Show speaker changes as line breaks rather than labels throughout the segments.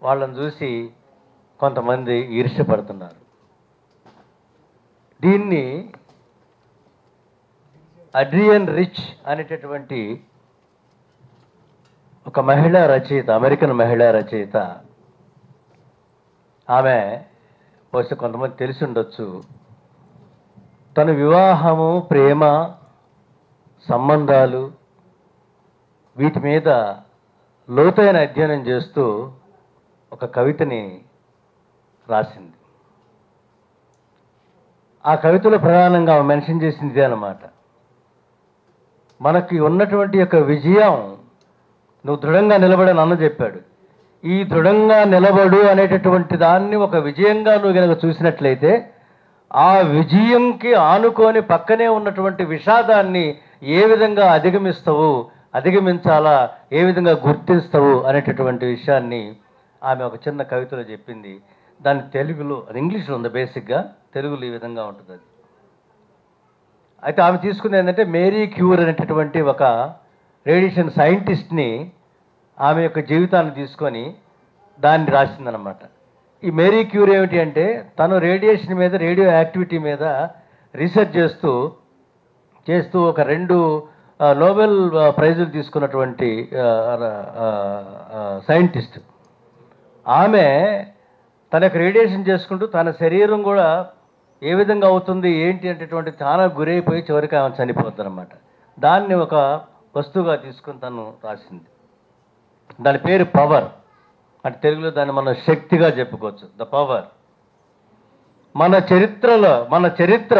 వాళ్ళని చూసి కొంతమంది ఈర్ష్యపడుతున్నారు. దీన్ని అడ్రియన్ రిచ్ అనేటటువంటి ఒక మహిళా రచయిత, అమెరికన్ మహిళా రచయిత, ఆమె బహుశా కొంతమంది తెలిసి ఉండొచ్చు, తన వివాహము, ప్రేమ, సంబంధాలు వీటి మీద లోతైన అధ్యయనం చేస్తూ ఒక కవితని రాసింది. ఆ కవితలో ప్రధానంగా మెన్షన్ చేసింది ఇదే అన్నమాట. మనకి ఉన్నటువంటి యొక్క విజయం నువ్వు దృఢంగా నిలబడని అన్న చెప్పాడు. ఈ దృఢంగా నిలబడు అనేటటువంటి దాన్ని ఒక విజయంగా నువ్వు కనుక చూసినట్లయితే ఆ విజయంకి ఆనుకొని పక్కనే ఉన్నటువంటి విషాదాన్ని ఏ విధంగా అధిగమించాలా, ఏ విధంగా గుర్తిస్తావు అనేటటువంటి విషయాన్ని ఆమె ఒక చిన్న కవితలో చెప్పింది. దాని తెలుగులో, అది ఇంగ్లీష్లో ఉంది, బేసిక్గా తెలుగులో ఈ విధంగా ఉంటుంది అది. అయితే ఆమె తీసుకుంది ఏంటంటే మేరీ క్యూర్ అనేటటువంటి ఒక రేడియేషన్ సైంటిస్ట్ని ఆమె యొక్క జీవితాన్ని తీసుకొని దాన్ని రాసిందనమాట. ఈ మేరీ క్యూర్ ఏమిటి అంటే తను రేడియేషన్ మీద, రేడియో యాక్టివిటీ మీద రీసెర్చ్ చేస్తూ ఒక 2 నోబెల్ ప్రైజులు తీసుకున్నటువంటి సైంటిస్ట్. ఆమె తన యొక్క రేడియేషన్ చేసుకుంటూ తన శరీరం కూడా ఏ విధంగా అవుతుంది ఏంటి అనేటటువంటి చాలా గురైపోయి చివరికి ఆమె చనిపోతుంది అనమాట. దాన్ని ఒక వస్తువుగా తీసుకుని తను రాసింది. దాని పేరు పవర్, అంటే తెలుగులో దాన్ని మనం శక్తిగా చెప్పుకోవచ్చు, ద పవర్. మన చరిత్ర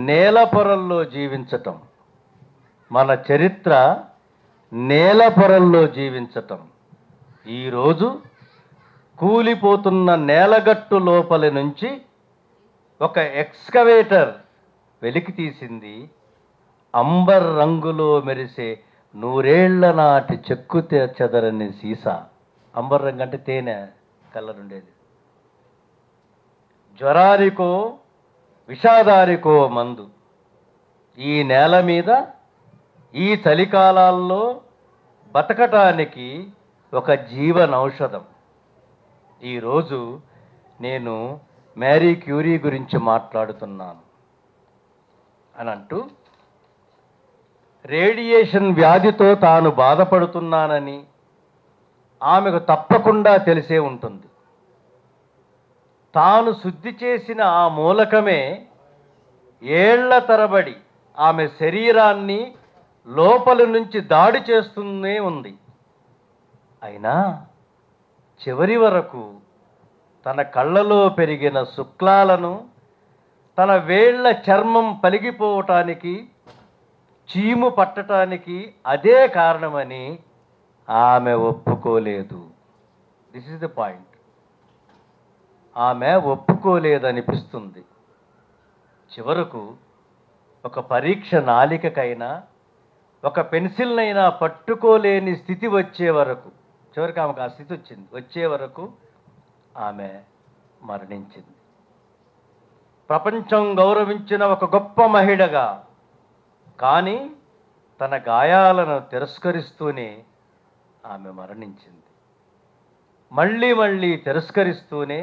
నేలపొరల్లో జీవించటం, మన చరిత్ర నేలపొరల్లో జీవించటం. ఈరోజు కూలిపోతున్న నేలగట్టు లోపలి నుంచి ఒక ఎక్స్కవేటర్ వెలికి తీసింది అంబర్ రంగులో మెరిసే 100 ఏళ్ల నాటి చెక్కు చెదరని సీసా. అంబర్ రంగు అంటే తేనె కలర్ ఉండేది. జ్వరానికో విషాదానికో మందు. ఈ నేల మీద ఈ చలికాలాల్లో బతకటానికి ఒక జీవనౌషధం. ఈరోజు నేను మేరీ క్యూరీ గురించి మాట్లాడుతున్నాను అని అంటూ రేడియేషన్ వ్యాధితో తాను బాధపడుతున్నానని ఆమెకు తప్పకుండా తెలిసే ఉంటుంది. తాను శుద్ధి చేసిన ఆ మూలకమే ఏళ్ల తరబడి ఆమె శరీరాన్ని లోపలి నుంచి దాడి చేస్తూనే ఉంది. అయినా చివరి వరకు తన కళ్ళలో పెరిగిన శుక్లాలను, తన వేళ్ల చర్మం పలిగిపోవటానికి, చీము పట్టటానికి అదే కారణమని ఆమె ఒప్పుకోలేదు. This is the point. ఆమె ఒప్పుకోలేదనిపిస్తుంది. చివరకు ఒక పరీక్ష నాలికకైనా, ఒక పెన్సిల్నైనా పట్టుకోలేని స్థితి వచ్చే వరకు, చివరికి ఆమెకు ఆ స్థితి వచ్చే వరకు ఆమె మరణించింది. ప్రపంచం గౌరవించిన ఒక గొప్ప మహిళగా, కానీ తన గాయాలను తిరస్కరిస్తూనే ఆమె మరణించింది. మళ్ళీ తిరస్కరిస్తూనే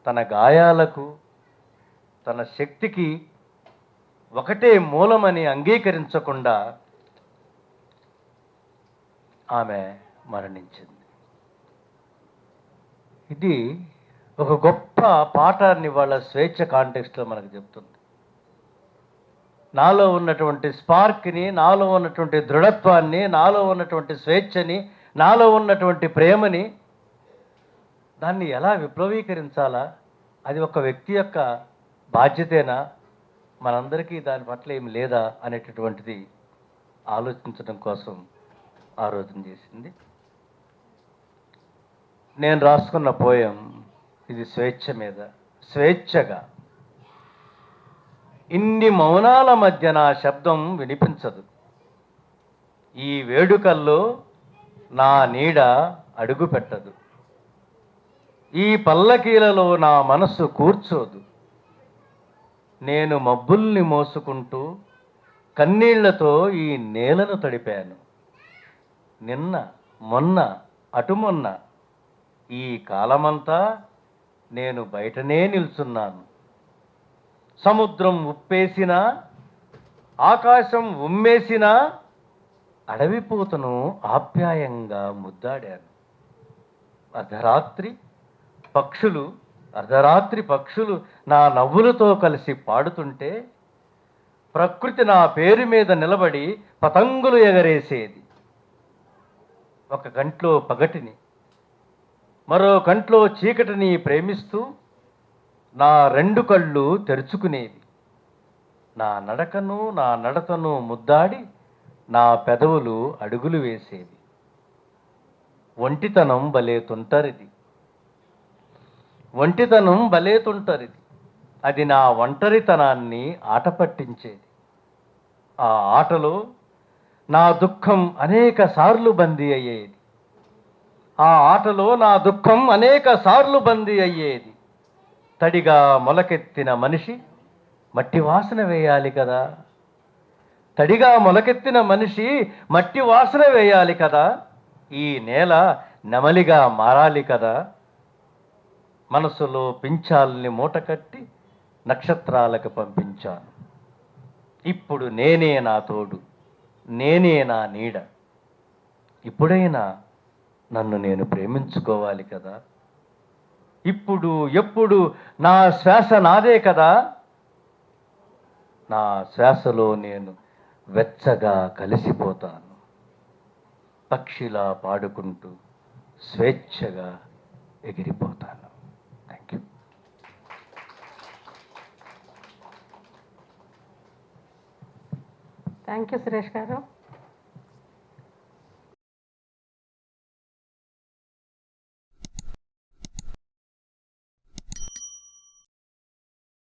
తన గాయాలకు, తన శక్తికి ఒకటే మూలమని అంగీకరించకుండా ఆమె మరణించింది. ఇది ఒక గొప్ప పాఠాన్ని వాళ్ళ స్వేచ్ఛ కాంటెక్స్ట్లో మనకు చెప్తుంది. నాలో ఉన్నటువంటి స్పార్క్ని, నాలో ఉన్నటువంటి దృఢత్వాన్ని, నాలో ఉన్నటువంటి స్వేచ్ఛని, నాలో ఉన్నటువంటి ప్రేమని, దాన్ని ఎలా విప్లవీకరించాలా, అది ఒక వ్యక్తి యొక్క బాధ్యతేనా, మనందరికీ దాని పట్ల ఏమి లేదా అనేటటువంటిది ఆలోచించడం కోసం ఆలోచన చేసింది. నేను రాసుకున్న పోయం ఇది స్వేచ్ఛ మీద. స్వేచ్ఛగా ఇన్ని మౌనాల మధ్య నా శబ్దం వినిపించదు. ఈ వేడుకల్లో నా నీడ అడుగు పెట్టదు. ఈ పల్లకీలలో నా మనస్సు కూర్చోదు. నేను మబ్బుల్ని మోసుకుంటూ కన్నీళ్లతో ఈ నేలను తడిపాను. నిన్న, మొన్న, అటుమొన్న ఈ కాలమంతా నేను బయటనే నిల్చున్నాను. సముద్రం ఉప్పేసినా, ఆకాశం ఉమ్మేసినా అడవిపోతను ఆప్యాయంగా ముద్దాడాను. అర్ధరాత్రి పక్షులు నా నవ్వులతో కలిసి పాడుతుంటే ప్రకృతి నా పేరు మీద నిలబడి పతంగులు ఎగరేసేది. ఒక కంట్లో పగటిని, మరో కంట్లో చీకటిని ప్రేమిస్తూ నా రెండు కళ్ళు తెరుచుకునేది. నా నడతను ముద్దాడి నా పెదవులు అడుగులు వేసేవి. ఒంటితనం భలే తుంటరిది. అది నా ఒంటరితనాన్ని ఆట పట్టించేది. ఆ ఆటలో నా దుఃఖం అనేక సార్లు బందీ అయ్యేది. తడిగా మొలకెత్తిన మనిషి మట్టి వాసన వేయాలి కదా. ఈ నేల నెమలిగా మారాలి కదా. మనసులో పించాల్ని మూటకట్టి నక్షత్రాలకు పంపించాను. ఇప్పుడు నేనే నా తోడు, నేనే నా నీడ. ఇప్పుడైనా నన్ను నేను ప్రేమించుకోవాలి కదా. ఇప్పుడు ఎప్పుడు నా శ్వాస నాదే కదా. నా శ్వాసలో నేను వెచ్చగా కలిసిపోతాను. పక్షిలా పాడుకుంటూ స్వేచ్ఛగా ఎగిరిపోతాను. Thank you.
Thank you Suresh గారు.